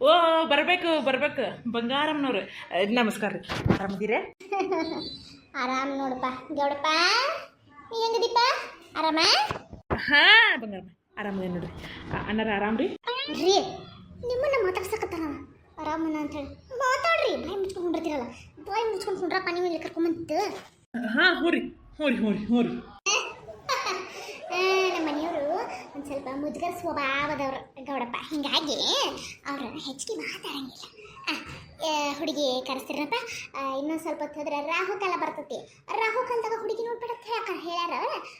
ಓ ಬರ್ಬೇಕು ಬರ್ಬೇಕು ಬಂಗಾರಮ್ಮನವ್ರು. ನಮಸ್ಕಾರ ರೀ, ಆರಾಮದಿರೇ? ಆರಾಮ್ ನೋಡಪ್ಪ ಗೌಡಪ್ಪ, ನೀ ಹೆಂಗದಿಪ್ಪ? ಆರಾಮ? ಹಾ ಬಂಗಾರಮ್ಮ ಆರಾಮದೇ ನೋಡ್ರಿ. ಅಣ್ಣಾರ ಆರಾಮ್ರಿ? ರೀ ನಿಮ್ಮನ್ನ ಮಾತಾಡ್ಸಕತ್ತಾನ ಆರಾಮನ ಅಂತ ಹೇಳಿ ಮಾತಾಡ್ರಿ. ಬಾಯಿ ಮುಚ್ಕೊಂಡು ಕುಂಡಿರ್ತೀರಲ್ಲ, ಬಾಯಿ ಮುಚ್ಕೊಂಡು ಕುಂಡ್ರಪ್ಪ, ನೀವು ಇಲ್ಲಿ ಕರ್ಕೊಂಬಂತು. ಹಾ ಹ್ಞೂ ರೀ ಹ್ಞೂ ರೀ ಹ್ಞೂ ರೀ ಹ್ಞೂ ರೀ. ನಮ್ಮ ಮನೆಯವರು ಒಂದು ಸ್ವಲ್ಪ ಮುದ್ಗರ ಸ್ವಭಾವದವ್ರು ಗೌಡಪ್ಪ, ಹಿಂಗಾಗಿ ಅವ್ರು ಹೆಚ್ಚಿಗೆ ಮಾತಾಡಂಗಿಲ್ಲ. ಹುಡುಗಿ ಕರೆಸ್ತಿರಪ್ಪ. ಇನ್ನೊಂದು ಸ್ವಲ್ಪ ಹೊತ್ತು ಹೋದ್ರೆ ರಾಹುಕಾಲ ಬರ್ತೈತಿ. ರಾಹುಕಾಲದಾಗ ಹುಡುಗಿ ನೋಡ್ಬಿಡತ್ತೆ ಹೇಳ್ಯಾರ.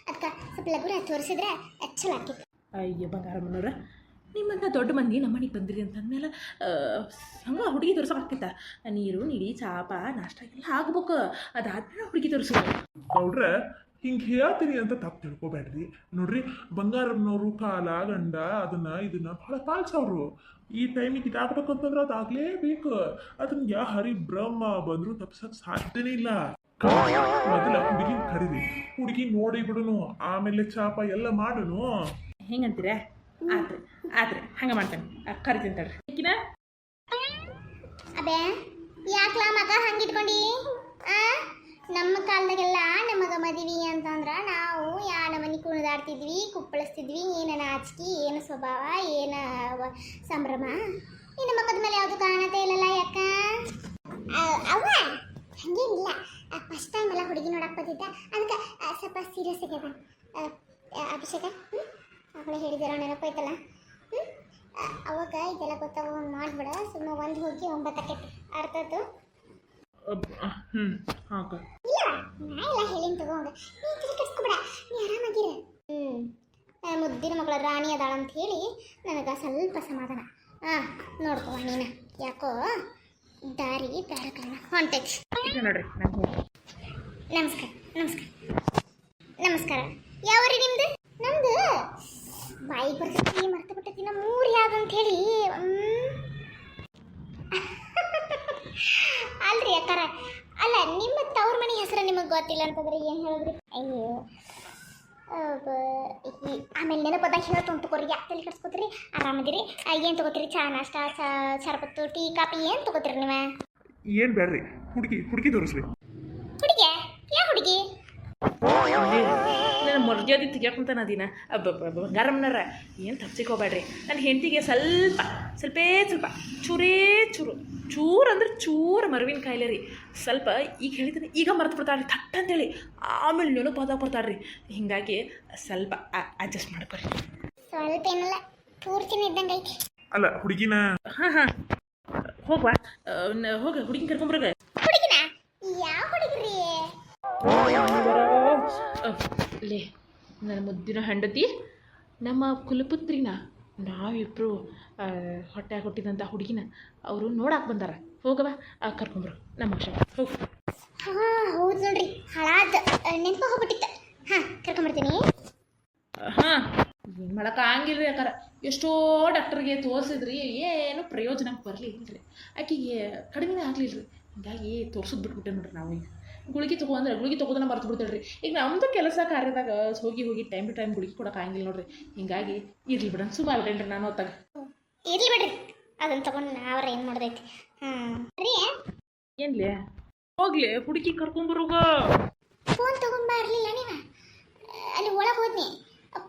ಅದಕ್ಕೆ ಸ್ವಲ್ಪ ಲಗುನ ತೋರಿಸಿದ್ರೆ ಚಲೋ ಆಕಿತ್ತು. ಅಯ್ಯೋ ಬಂಗಾರಮ್ಮನವ್ರ, ನಿಮ್ಮಂಥ ದೊಡ್ಡ ಮಂದಿ ನಮ್ಮ ಮನೆಗೆ ಬಂದಿರಿ ಅಂತಂದ್ಮೇಲೆ ಹಂಗೆ ಹುಡುಗಿ ತೋರ್ಸೋಕ್ಕಾಗ್ತೈತ? ನೀರು ನೀಡಿ ಚಾಪ ನಾಷ್ಟ ಎಲ್ಲ ಆಗ್ಬೇಕು, ಅದಾದ್ಮೇಲೆ ಹುಡುಗಿ ತೋರಿಸೋದು. ಗೌಡ್ರೆ ಹಿಂಗೆ ಹೇಳ್ತೀನಿ ಅಂತ ತಪ್ಪು ತಿಳ್ಕೊಬೇಡ್ರಿ. ನೋಡ್ರಿ, ಬಂಗಾರಮ್ಮನವರು ಕಾಲ ಗಂಡ ಇದನ್ನ ಭಾಳ ಪಾಲ್ಸವ್ರು. ಈ ಟೈಮಿಗೆ ಇದಾಗಬೇಕು ಅಂತಂದ್ರೆ ಅದಾಗಲೇಬೇಕು. ಅದನ್ನ ಯಾ ಹರಿ ಬ್ರಹ್ಮ ಬಂದರೂ ತಪ್ಸಕ್ಕೆ ಸಾಧ್ಯನೇ ಇಲ್ಲ. ಮೊದಲ ಹುಡುಗಿನ ಕರೀರಿ, ಹುಡುಗಿ ನೋಡಿ ಬಿಡುನು, ಆಮೇಲೆ ಚಾಪ ಎಲ್ಲ ಮಾಡುನು. ಹೆಂಗಂತೀರ? ಆತ್ರಿ ಆತ್ರಿ, ಹಂಗೆ ಮಾಡ್ತೇನೆ. ಕರಿತೀನಿ ತಡ್ರಿ. ಈಕಿನ ಅಬೇ ಯಾಕ್ಲ ಮಗ ಹಂಗಿಟ್ಕೊಂಡಿ? ನಮ್ಮ ಕಾಲದಾಗೆಲ್ಲ ನಮಗ ಮದುವೆ ಅಂತಂದ್ರೆ ನಾವು ಯಾರ ಮನೆ ಕುಣಿದಾಡ್ತಿದ್ವಿ, ಕುಪ್ಪಳಿಸ್ತಿದ್ವಿ. ಏನು ನಾಚಿಕೆ, ಏನು ಸ್ವಭಾವ, ಏನು ಸಂಭ್ರಮ. ಇನ್ನು ಮಕ್ಕದ ಮೇಲೆ ಯಾವುದು ಕಾಣತೇ ಇಲ್ಲಲ್ಲ. ಯಾಕ ಅವ್ವ ಹಂಗೇನಿಲ್ಲ. ಫಸ್ಟ್ ಟೈಮ್ ಎಲ್ಲ ಹುಡುಗಿ ನೋಡಕ್ಕೆ ಬಂದಿದ್ದ, ಅದಕ್ಕೆ ಸ್ವಲ್ಪ ಸೀರಿಯಸ್ ಆಗ್ಯದ. ಅಭಿಷೇಕ ಅವಳು ಹೇಳಿದಾರ ನೆನಪೈತಲ್ಲ. ಅವಾಗ ಇದೆಲ್ಲ ಗೊತ್ತಾಗ ಮಾಡ್ಬಿಡ. ಸುಮ್ಮನೆ ಒಂದು ಹೋಗಿ 9 ಆಕೈತಿ. ಅರ್ಥದ್ದು? ಹಾಕ ಇಲ್ಲ ನಾ ಎಲ್ಲ ಹೇಳಿನ ತಗೊಂಡು ನೀ ತಲೆ ಕೆಡಿಸ್ಕೊಬೇಡ, ನೀ ಆರಾಮಾಗಿರ. ಮುದ್ದಿನ ಮಗಳ ರಾಣಿ ಅದಾಳ ಅಂತ ಹೇಳಿ ನನಗೆ ಸ್ವಲ್ಪ ಸಮಾಧಾನ. ನೋಡ್ಕೋ ನೀನು, ಯಾಕೋ ದಾರಿ ಬೇರೆ ಕಾರಣ ಹೊಂಟೈತಿ ನೋಡ್ರಿ. ನಮಸ್ಕಾರ ನಮಸ್ಕಾರ ನಮಸ್ಕಾರ. ಯಾವ್ರಿ ನಿಮ್ದು? ನಮ್ದು ಬಾಯಿ ಬರ್ತೈತಿ, ಮರ್ತು ಬಿಟ್ಟೈತಿ. ನಮ್ಮ ಊರು ಯಾವ್ದಂತ ಹೇಳಿ. ಅಲ್ರಿ ಅಕ್ಕಾರ, ಅಲ್ಲ ನಿಮ್ಮ ತವ್ರ ಮನೆ ಹೆಸರು ನಿಮಗೆ ಗೊತ್ತಿಲ್ಲ ಅಂತಂದ್ರೆ ಏನು ಹೇಳಿದ್ರಿ? ಅಯ್ಯೋ ಆಮೇಲೆ ನೆನಪದಾಗ ಹೇಳ್ತು ತಗೋರಿ. ಯಾಕೆ ತಲೆ ಕೆಡ್ಸ್ಕೊತೀರಿ? ಆರಾಮದಿರಿ? ಏನು ತಗೋತೀರಿ? ಚಾ ನಾಷ್ಟ, ಶರಬತ್ತು, ಟೀ, ಕಾಫಿ ಏನು ತಗೋತೀರಿ ನೀವು? ಏನು ಬೇಡ್ರಿ, ಹುಡುಗಿ ತೋರಿಸ್ರಿ. ಹುಡುಗಿ? ಯಾ ಹುಡುಗಿ? ನಾನು ಮರ್ಯಾದೆ ತೆಗಿಯಾಕೊಂತಾನ ಅದೀನ. ಬಂಗಾರಮ್ಮನವ್ರ ಏನು ತಪ್ಸಿಕೋಬೇಡ್ರಿ. ನನ್ನ ಹೆಂಡತಿಗೆ ಸ್ವಲ್ಪ ಚೂರೇ ಚೂರು ಅಂದ್ರೆ ಚೂರು ಮರವಿನ ಕಾಯಿಲೆ ರೀ. ಸ್ವಲ್ಪ ಈಗ ಹೇಳಿದ್ರೆ ಈಗ ಮರ್ತು ಬಿಡ್ತಾಳ್ರಿ ಥಟ್ ಅಂತೇಳಿ, ಆಮೇಲೆ ನೆನಪಾದಾಗ ಬರ್ತಾಳ್ರಿ. ಹಿಂಗಾಗಿ ಸ್ವಲ್ಪ ಅಡ್ಜಸ್ಟ್ ಮಾಡ್ಕೊರಿ. ಸ್ವಲ್ಪ ಏನಲ್ಲ, ಪೂರ್ತಿನ ಇದ್ದಂಗೆ ಐತಿ. ಅಲ್ಲ ಹುಡುಗಿನ ಹಾಂ ಹೋಗ್ವಾ, ಹೋಗ ಹುಡುಗಿನ ಕರ್ಕೊಂಬರ್ಗ. ಹುಡುಗಿನ? ಯಾವ ಹುಡುಗ್ರಿ? ಲೇ ನನ್ನ ಮುದ್ದಿನ ಹೆಂಡತಿ, ನಮ್ಮ ಕುಲಪುತ್ರಿನ ನಾವಿಬ್ಬರು ಹೊಟ್ಟೆ ಕೊಟ್ಟಿದ್ದಂಥ ಹುಡುಗಿನ ಅವರು ನೋಡಕ್ಕೆ ಬಂದಾರ. ಹೋಗವ ಕರ್ಕೊಂಬರು ನಮ್ಮ ಅಕ್ಷ. ಹೋಗು. ಹೌದು ನೋಡ್ರಿ, ಹಾಳಾದ ನೆನಪ ಹೋಗ್ಬಿಟ್ಟಿತ್ತು. ಕರ್ಕೊಂಬರ್ತೀನಿ. ಏನು ಮಾಡಕ್ಕೆ ಆಗಿಲ್ಲ ರೀ ಯಾಕಾರ. ಎಷ್ಟೋ ಡಾಕ್ಟರ್ಗೆ ತೋರಿಸಿದ್ರಿ, ಏನು ಪ್ರಯೋಜನ ಬರಲಿಲ್ಲ ರೀ. ಆಕೆಗೆ ಕಡಿಮೆ ಆಗಲಿಲ್ಲ ರೀ. ಹಿಂಗಾಗಿ ತೋರ್ಸೋದು ಬಿಟ್ಬಿಟ್ಟೆ ನೋಡ್ರಿ. ನಾವು ಈಗ ಗುಳಿಗೆ ತೊಗೋದನ್ನ ಮರ್ತು ಬಿಡ್ತೇಳ್ರಿ. ಈಗ ನಮ್ಮದು ಕೆಲಸ ಕಾರ್ಯದಾಗ ಹೋಗಿ ಟೈಮ್ ಟು ಟೈಮ್ ಗುಳಿಗೆ ಕೊಡೋಕೆ ಆಗಿಲ್ಲ ನೋಡ್ರಿ. ಹಿಂಗಾಗಿ ಇರ್ಲಿ ಬಿಡೋಣ, ಸುಮಾರು ಬಿಟ್ಟೇನ್ರಿ ನಾನು ಹೊತ್ತಾಗ. ಇರ್ಲಿ ಬಿಡ್ರಿ, ಅದನ್ನು ತಗೊಂಡು ನಾವ್ರ ಏನು ಮಾಡೋದೈತಿ. ರೀ ಏನ್ಲೇ ಹೋಗ್ಲಿ ಹುಡುಗಿ ಕರ್ಕೊಂಬರೋಗ. ಫೋನ್ ತಗೊಂಡ್ ಬರಲಿಲ್ಲ ನೀವು? ಅಲ್ಲಿ ಒಳಗೆ ಹೋದ್ನಿ,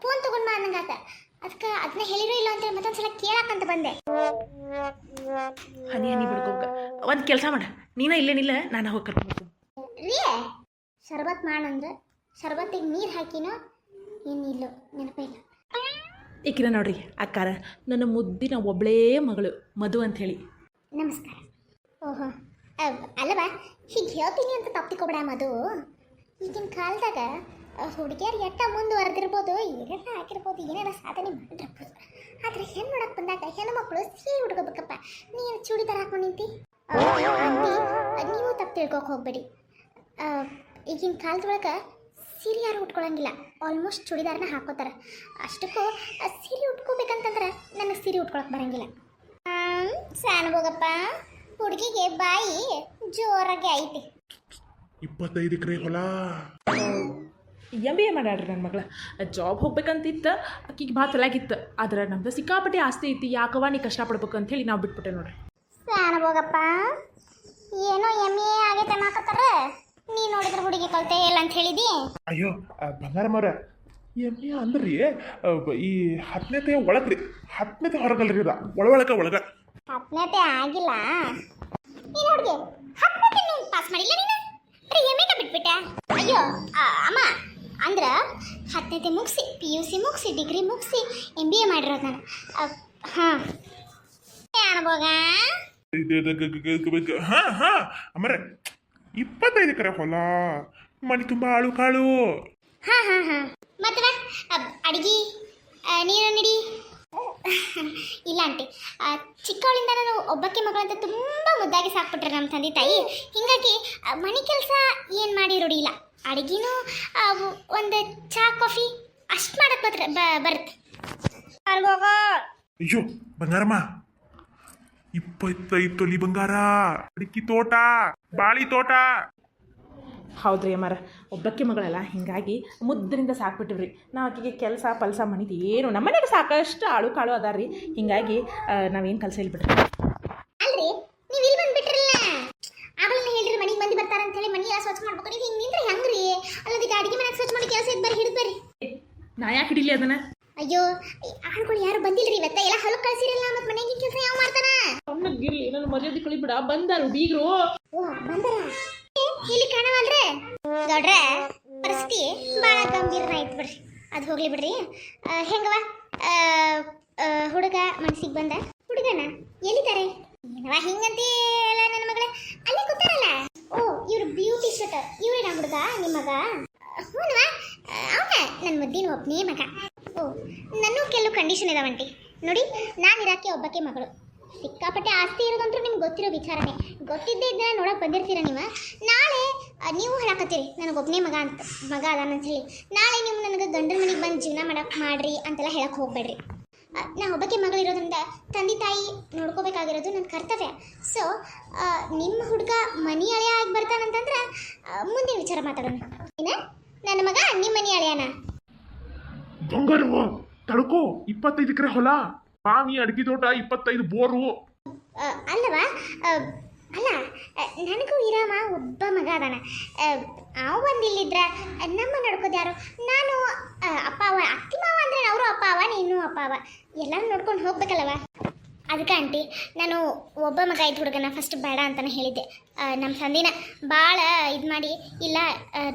ಫೋನ್ ತಗೊಂಡ್ ಬಾ ಅನ್ನಂಗಾತ. ಅದಕ್ಕೆ ಅದನ್ನ ಹೇಳಿರೋ ಇಲ್ಲ ಅಂತೇಳಿ ಮತ್ತೊಂದ್ಸಲ ಕೇಳಕ್ಕಂತ ಬಂದೆ. ಹನಿ ಬಿಡ್ಕೋಗ. ಒಂದು ಕೆಲಸ ಮಾಡ, ನೀನ ಇಲ್ಲೇನಿಲ್ಲ, ನಾನು ಹೋಗಿ ಕರ್ಕೊಂಡ್ಬರ್ತೀನಿ ರೀ. ಶರ್ಬತ್ ಮಾಡಂದ್ರೆ ಶರ್ಬತ್ತಿಗೆ ನೀರು ಹಾಕಿನೋ ಏನಿಲ್ಲೋ ನೆನಪಿಲ್ಲ. ಈಕಿನ ನೋಡ್ರಿ ಅಕ್ಕಾರ, ನನ್ನ ಮುದ್ದಿನ ಒಬ್ಬಳೇ ಮಗಳು ಮಧು ಅಂಥೇಳಿ. ನಮಸ್ಕಾರ. ಓಹೋ ಅಲ್ಲವಾ, ಹೀಗೆ ಹೇಳ್ತೀನಿ ಅಂತ ತಪ್ಪಿಕೊಬೇಡ ಮಧು. ಈಗಿನ ಕಾಲದಾಗ ಹುಡುಗಿಯರು ಎಟ್ಟ ಮುಂದುವರೆದಿರ್ಬೋದು, ಏನೆಲ್ಲ ಹಾಕಿರ್ಬೋದು, ಏನೆಲ್ಲ ಸಾಧನೆ ಮಾಡಿರ್ಬೋದು. ಆದರೆ ಹೆಣ್ಣು ನೋಡಕ್ಕೆ ಬಂದಾಗ ಹೆಣ್ಣು ಮಕ್ಕಳು ಸೀರೆ ಹುಡ್ಕೋಬೇಕಪ್ಪ. ನೀನು ಚೂಡಿದಾರ ಹಾಕೊಂಡು ನಿಂತಿ. ನೀವು ತಪ್ಪು ತಿಳ್ಕೊಕ್ಕೆ ಹೋಗ್ಬೇಡಿ. ಈಗಿನ ಕಾಲದೊಳಗೆ ಸೀರೆ ಯಾರು ಉಟ್ಕೊಳ್ಳಂಗಿಲ್ಲ, ಆಲ್ಮೋಸ್ಟ್ ಚೂಡಿದಾರನ ಹಾಕೋತಾರೆ. ಅಷ್ಟಕ್ಕೂ ಸೀರೆ ಉಟ್ಕೋಬೇಕಂತಂದ್ರೆ ನನಗೆ ಸೀರೆ ಉಟ್ಕೊಳಕ್ಕೆ ಬರೋಂಗಿಲ್ಲ. ಸಾನ್ಬೋಗಪ್ಪ, ಹುಡುಗಿಗೆ ಬಾಯಿ ಜೋರಾಗಿ ಐತಿ. 25 ಎಕರೆ ಹೊಲ. MBA ಮಾಡ್ಯಾಡ್ರಿ ನನ್ನ ಮಗಳ ಜಾಬ್ ಹೋಗ್ಬೇಕಂತಿತ್ತು ಆಕಿಗೆ ಭಾಳ ತಲೆಯಾಗಿತ್ತು ಆದ್ರೆ ನಮ್ದು ಸಿಕ್ಕಾಪಟ್ಟೆ ಆಸ್ತಿ ಐತಿ ಯಾಕವ ನೀ ಕಷ್ಟಪಡ್ಬೇಕು ಅಂಥೇಳಿ ನಾವು ಬಿಟ್ಬಿಟ್ಟೆ ನೋಡ್ರಿ. ಸ್ಯಾನ ಹೋಗಪ್ಪ, ಏನೋ MA ಆಗೈತೆ ಅನ್ನಕತ್ತಾರ, ನೀ ನೋಡಿದ್ರೆ ಹುಡುಗಿ ಕಲ್ತೆ ಇಲ್ಲ ಅಂತ ಹೇಳಿದಿ. ಅಯ್ಯೋ ಬಂಗಾರಮ್ಮವ್ರ MA ಅಂದ್ರಿ ಈ 10ನೇತೆ ಒಳಗ್ರಿ 10ನೇತೆ ಹೊರಗಲ್ರಿ ಅದ ಒಳಗೆ 10ನೇತೆ ಆಗಿಲ್ಲ ನೀನು ಹುಡುಗಿ, 10ನೇತೆ ನೀನು ಪಾಸ್ ಮಾಡಿಲ್ಲ ನೀನು, ಬರೀ MA ಬಿಟ್ಬಿಟ್ಟೆ. ಅಯ್ಯೋ ಅಮ್ಮ, ಅಂದ್ರ 10ನೇತೆ ಮುಗಿಸಿ PUC ಮುಗಿಸಿ ಡಿಗ್ರಿ ಮುಗಿಸಿ MBA ಮಾಡಿರೋದು ನಾನು. ಹಾಂ ಅನುಭೋಗ ಹಾ ಅಮ್ಮರೆ 25 ಎಕರೆ ಹೊಲ, ಮನೆ ತುಂಬ ಆಳು ಕಾಳು. ಹಾಂ ಮತ್ತೆ ಅಡಿಗೆ ನೀರು ನಡಿ. ಇಲ್ಲ ಆಂಟಿ, ಚಿಕ್ಕವಳಿಂದ ನಾನು ಒಬ್ಬಕ್ಕೆ ಮಗಳಂತ ತುಂಬ ಮುದ್ದಾಗಿ ಸಾಕ್ಬಿಟ್ರೆ ನಮ್ಮ ತಂದೆ ತಾಯಿ. ಹೀಗಾಗಿ ಮನೆ ಕೆಲಸ ಏನು ಮಾಡಿ ರೂಢಿ ಇಲ್ಲ. ಅಡುಗೆನೂ ಒಂದು ಚಹಾ ಕಾಫಿ ಅಷ್ಟು ಮಾಡಕ್ಕೆ ಬರುತ್ತೆ. ಅಯ್ಯೋ ಬಂಗಾರಮ್ಮ 25 ತೊಲಿ ಬಂಗಾರ, ಅಡಿಕೆ ತೋಟ, ಬಾಳಿ ತೋಟ. ಹೌದ್ರಿ ಅಮ್ಮಾರ, ಒಬ್ಬಕ್ಕೆ ಮಗಳಲ್ಲ ಹಿಂಗಾಗಿ ಮುದ್ರಿಂದ ಸಾಕ್ಬಿಟ್ಟಿವ್ರಿ ನಾವು. ಆಕೆಗೆ ಕೆಲಸ ಪಲ್ಸ ಮನಿದು ಏನು ನಮ್ಮ ಮನೆಗೆ ಸಾಕಷ್ಟು ಆಳು ಕಾಳು ಅದಾರ ರೀ. ಹಿಂಗಾಗಿ ನಾವೇನು ಕೆಲಸ ಇಲ್ಲ ಬಿಡ್ರಿ. ಅಲ್ರಿ ನೀವು ಇಲ್ಲಿ ಬಂದ್ಬಿಟ್ರಲ್ಲ, ಆಗಲೇ ಹೇಳಿರಿ ಮನೆಗೆ ಮಂದಿ ಬರ್ತಾರ ಅಂತ ಹೇಳಿ ಮನೆ ಸ್ವಚ್ಛ ಮಾಡ್ಬೇಕು. ನೀವು ಹಿಂಗೆ ನಿಂತ್ರೆ ಹೆಂಗ್ರಿ? ಅಲ್ಲದಕ್ಕೆ ಅಡಿಗೆ ಮನೆಗೆ ಸ್ವಚ್ಛ ಮಾಡಿ ಕೆಲಸ ಇದ್ದು ಬರ್ರಿ, ಹಿಡಿದು ಬರ್ರಿ. ನಾ ಯಾಕೆ ಹಿಡಿಲಿ ಅದನ್ನ? ಅಯ್ಯೋ ಆಳ್ಗಳು ಯಾರು ಬಂದಿಲ್ರಿ ಇವತ್ತ, ಎಲ್ಲ ಹೊಲಕ್ಕೆ ಕಳ್ಸಿರಲ್ಲ, ಮತ್ತೆ ಮನೆಗೆ ಕೆಲಸ ಯಾವ ಮಾಡ್ತಾನ? ಸಣ್ಣಗಿರ್ಲಿ ನನ್ನ ಮರ್ಯಾದೆ ಕಳಿಬಿಡ, ಬಂದಾರು ಬೀಗ್ರು. ಓ ಬಂದರ, ಇಲ್ಲಿ ಕಾಣವಲ್ರಿ ದೊಡ್ರೆ. ಪರಿಸ್ಥಿತಿ ಭಾಳ ಗಂಭೀರನ ಆಯ್ತು ಬಿಡ್ರಿ. ಅದು ಹೋಗ್ಲಿ ಬಿಡ್ರಿ. ಹೆಂಗವ ಹುಡುಗ ಮನಸ್ಸಿಗೆ ಬಂದ? ಹುಡುಗನ ಎಲ್ಲಿದ್ದಾರೆ? ಏನವ ಹಿಂಗಂತೀಯಲ್ಲ ನನ್ನ ಮಗಳ? ಅಲ್ಲಿ ಕೂತಾರಲ್ಲ. ಓ ಇವ್ರು ಬ್ಯೂಟಿ ಶೂಟರ್, ಇವ್ರೇನ ಹುಡುಗ ನಿಮ್ಮ ಮಗ? ಹ್ಞೂನವ ಅವನ ನನ್ನ ಮುದ್ದಿನ ಒಬ್ಬನೇ ಮಗ. ಓ ನನ್ನೂ ಕೆಲವು ಕಂಡೀಷನ್ ಇದಾವಂಟಿ ನೋಡಿ. ನಾನು ಇರಾಕೆ ಒಬ್ಬಕ್ಕೆ ಮಗಳು, ಸಿಕ್ಕಾಪಟ್ಟೆ ಆಸ್ತಿ ಇರೋದಂತೂ ನಿಮ್ಗೆ ಗೊತ್ತಿರೋ ವಿಚಾರನೇ. ಗೊತ್ತಿದ್ದೇ ಇದನ್ನ ನೋಡಕ್ಕೆ ಬಂದಿರ್ತೀರ ನೀವು. ನಾಳೆ ನೀವು ಹೇಳಕತ್ತೀರಿ ನನಗೊಬ್ಬನೇ ಮಗ ಅದಾನ ಅಂತ ಹೇಳಿ. ನಾಳೆ ನೀವು ನನಗೆ ಗಂಡನ ಮನೆಗೆ ಬಂದು ಜೀವನ ಮಾಡಕ್ಕೆ ಮಾಡ್ರಿ ಅಂತೆಲ್ಲ ಹೇಳಕ್ಕೆ ಹೋಗ್ಬೇಡ್ರಿ. ನಾ ಒಬ್ಬಕ್ಕೆ ಮಗಳು ಇರೋದ್ರಿಂದ ತಂದೆ ತಾಯಿ ನೋಡ್ಕೋಬೇಕಾಗಿರೋದು ನನ್ನ ಕರ್ತವ್ಯ. ಸೊ ನಿಮ್ಮ ಹುಡುಗ ಮನಿ ಅಳಿಯ ಆಗಿ ಬರ್ತಾನಂತಂದ್ರೆ ಮುಂದಿನ ವಿಚಾರ ಮಾತಾಡೋಣ. ಏನ ನನ್ನ ಮಗ ನಿಮ್ಮ ಮನಿ ಅಳಿಯನ? ಬಂಗಾರವ ತಡ್ಕೋ, 25 ಎಕರೆ ಹೊಲ, ಬಾವಿ, ಅಡಿಕೆ ತೋಟ, 25 ಬೋರು. ಅಲ್ಲವಾ, ಅಲ್ಲ ನನಗೂ ಇರಾಮ ಒಬ್ಬ ಮಗ ಅದಾನ. ಅವ ಬಂದಿಲ್ಲಿದ್ರ ನಮ್ಮ ನಡ್ಕೋದು ಯಾರು? ನಾನು ಅಪ್ಪ ಅವ, ಅತ್ತಿ ಮಾವ ಅಂದರೆ ಅವರು ಅಪ್ಪ ಅವ, ನೀನು ಅಪ್ಪ ಅವ, ಎಲ್ಲರೂ ನೋಡ್ಕೊಂಡು ಹೋಗ್ಬೇಕಲ್ಲವ. ಅದಕ್ಕೆ ಆಂಟಿ ನಾನು ಒಬ್ಬ ಮಗ ಇದ್ದ ಹುಡುಗನ ಫಸ್ಟ್ ಬೇಡ ಅಂತಲೇ ಹೇಳಿದ್ದೆ. ನಮ್ಮ ತಂದಿನ ಭಾಳ ಇದು ಮಾಡಿ ಇಲ್ಲ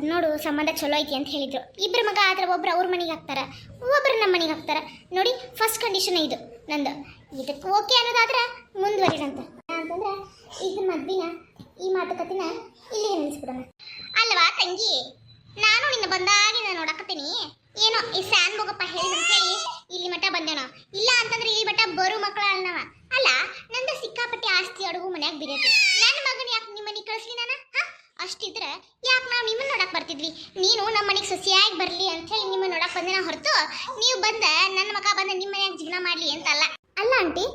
ನೋಡು ಸಂಬಂಧ ಚಲೋ ಐತಿ ಅಂತ ಹೇಳಿದರು. ಇಬ್ಬರು ಮಗ ಆದ್ರೆ ಒಬ್ರು ಅವ್ರ ಮನೆಗೆ ಹಾಕ್ತಾರೆ, ಒಬ್ಬರು ನಮ್ಮ ಮನೆಗೆ ಹಾಕ್ತಾರೆ ನೋಡಿ. ಫಸ್ಟ್ ಕಂಡೀಷನ್ ಇದು ನಂದು. ಇದಕ್ಕೆ ಓಕೆ ಅನ್ನೋದಾದ್ರೆ ಮುಂದುವರಿರಂತ ಅಂತಂದ್ರೆ ಈಗ ಮದ್ವಿನ ಈ ಮಾತುಕತೆನ ಇಲ್ಲಿಗೆ ನಿಲ್ಲಿಸ್ಬಿಡೋಣ ಅಲ್ವಾ ತಂಗಿ? ನಾನು ನಿನ್ನ ಬಂದಾಗಿನ ನೋಡಕತ್ತೀನಿ. ಏನೋ ಈ ಸ್ಯಾನ್ ಹೋಗಪ್ಪ ಹೇಳಿ ಹೇಳಿ ಇಲ್ಲಿ ಮಠ ಬಂದೇನ, ಇಲ್ಲ ಅಂತಂದ್ರೆ ಇಲ್ಲಿ ಮಠ ಬರು ಮಕ್ಕಳ ಅಲ್ಲವ. ಅಲ್ಲ ನಂದು ಸಿಕ್ಕಾಪಟ್ಟೆ ಆಸ್ತಿ ಅಡುಗು ಮನ್ಯಾಗ ಬಿಡೈತಿ. ನನ್ನ ಮಗನ ಯಾಕೆ ನಿಮ್ಮ ಮನೆಗೆ ಕಳಿಸ್ಲಿ ನಾನು? ಅಷ್ಟಿದ್ರೆ ಯಾಕೆ ನಾವು ನಿಮ್ಮನ್ನ ನೋಡಕ್ ಬರ್ತಿದ್ವಿ? ನೀನು ನಮ್ಮ ಮನೆಗೆ ಸೊಸೆಯಾಗಿ ಬರಲಿ ಅಂತ ಹೇಳಿ ನಿಮ್ಮನ್ನ ನೋಡಕ್ ಬಂದೆ ನಾ ಹೊರತು ನೀವು ಬಂದ ನನ್ನ ಮಗ ಬಂದ ನಿಮ್ಮ ಮನ್ಯಾಗ ಜೀವನ ಮಾಡಲಿ ಅಂತಲ್ಲ. ಅಲ್ಲ ಆಂಟಿ,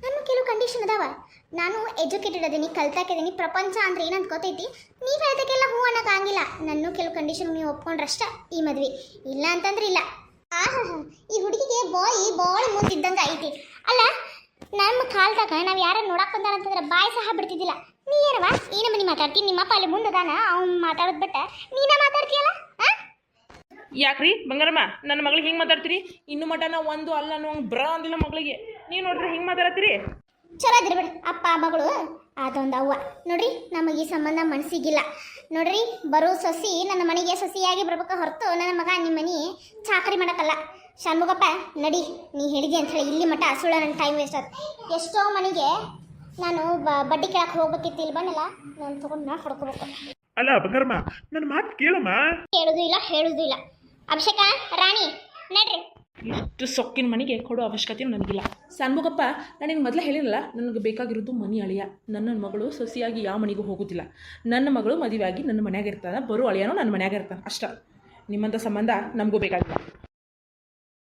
ನನ್ನ ಕೆಲವು ಕಂಡೀಷನ್ ಅದಾವ. ನಾನು ಎಜುಕೇಟೆಡ್ ಅದೀನಿ, ಕಲ್ತಾಕಿದ್ದೀನಿ, ಪ್ರಪಂಚ ಅಂದ್ರೆ ಏನಂತ ಗೊತ್ತೈತಿ. ನೀವು ಹೇಳ್ದಕ್ಕೆಲ್ಲ ಹೂ ಅನ್ನೋಕ್ಕಾಗಿಲ್ಲ. ನನ್ನ ಕೆಲವು ಕಂಡೀಷನ್ ನೀವು ಒಪ್ಕೊಂಡ್ರಷ್ಟ ಈ ಮದ್ವೆ, ಇಲ್ಲ ಅಂತಂದ್ರೆ ಇಲ್ಲ. ಈ ಹುಡುಗಿಗೆ ಬಾಯಿ ಬಾಳು ಮೂತಿದ್ದಂಗೆ ಐತಿ. ಅಲ್ಲ ನಮ್ಮ ಕಾಲದಾಗ ನಾವು ಯಾರನ್ನ ನೋಡಕ್ ಬಂದಾರಂತಂದ್ರೆ ಬಾಯಿ ಸಹ ಬಿಡ್ತಿದ್ದಿಲ್ಲ. ನೀ ಏನವ ಈ ನಮ್ಮನಿ ಮಾತಾಡ್ತೀನಿ? ನಿಮ್ಮಪ್ಪ ಅಲ್ಲಿ ಮುಂದದಾನ, ಅವ್ನು ಮಾತಾಡೋದು ಬಿಟ್ಟ ನೀನ ಮಾತಾಡ್ತೀಯಲ್ಲ? ಯಾಕ್ರಿ ಬಂಗಾರಮ್ಮ ನನ್ನ ಮಗಳಿಗೆ ಹಿಂಗೆ ಮಾತಾಡ್ತೀರಿ? ಇನ್ನು ಮಟನ ಒಂದು ಅಲ್ಲ ಅನ್ನೋ ಬ್ರ ಅಂದಿಲ್ಲ ಮಗಳಿಗೆ. ನೀವು ನೋಡ್ರಿ ಹಿಂಗೆ ಮಾತಾಡತ್ತೀರಿ? ಚಲೋ ಇದ್ರಿ ಬಿಡಿ ಅಪ್ಪ ಮಗಳು ಅದೊಂದು ಅವ್ವ. ನೋಡ್ರಿ ನಮಗೆ ಈ ಸಂಬಂಧ ಮನಸ್ಸಿಗಿಲ್ಲ. ನೋಡ್ರಿ ಬರೋ ಸೊಸಿ ನನ್ನ ಮನೆಗೆ ಸೊಸಿಯಾಗಿ ಬರ್ಬೇಕು ಹೊರತು ನನ್ನ ಮಗ ನಿಮ್ಮ ಮನೆ ಚಾಕರಿ ಮಾಡೋಕ್ಕಲ್ಲ. ಶಾನ್ಮುಗಪ್ಪ ನಡಿ, ನೀ ಹೇಳಿದೆ ಅಂತ ಹೇಳಿ ಇಲ್ಲಿ ಮಟ್ಟ ಸುಳ್ಳ ನನ್ನ ಟೈಮ್ ವೇಸ್ಟ್ ಆಯ್ತು. ಎಷ್ಟೋ ಮನೆಗೆ ನಾನು ಬಡ್ಡಿ ಕೇಳಕ್ಕೆ ಹೋಗ್ಬೇಕಿತ್ತು, ಇಲ್ಲಿ ಬಂದಲ್ಲ ನಾನು ತೊಗೊಂಡು ನಾ ಹೊಡ್ಕೋಬೇಕು. ಅಲ್ಲ ಬಂಗಾರಮ್ಮ ನನ್ನ ಮಾತು ಕೇಳಮ್ಮ. ಹೇಳುದು ಇಲ್ಲ. ಅಭಿಷೇಕ ರಾಣಿ ನಡ್ರಿ. ಇಷ್ಟು ಸೊಕ್ಕಿನ ಮನೆಗೆ ಕೊಡೋ ಅವಶ್ಯಕತೆ ನನಗಿಲ್ಲ. ಸಣ್ಮುಗಪ್ಪ ನಾನು ನಿನ್ನ ಮೊದಲೇ ಹೇಳಿರಲ್ಲ, ನನಗೆ ಬೇಕಾಗಿರೋದು ಮನೆ ಅಳಿಯ. ನನ್ನ ಮಗಳು ಸೊಸೆಯಾಗಿ ಯಾವ ಮನೆಗೂ ಹೋಗೋದಿಲ್ಲ. ನನ್ನ ಮಗಳು ಮದುವೆಯಾಗಿ ನನ್ನ ಮನ್ಯಾಗ ಇರ್ತಾನೆ, ಬರೋ ಅಳಿಯನೂ ನನ್ನ ಮನ್ಯಾಗ ಇರ್ತಾನೆ ಅಷ್ಟ. ನಿಮ್ಮಂಥ ಸಂಬಂಧ ನಮಗೂ ಬೇಕಾಗಿಲ್ಲ.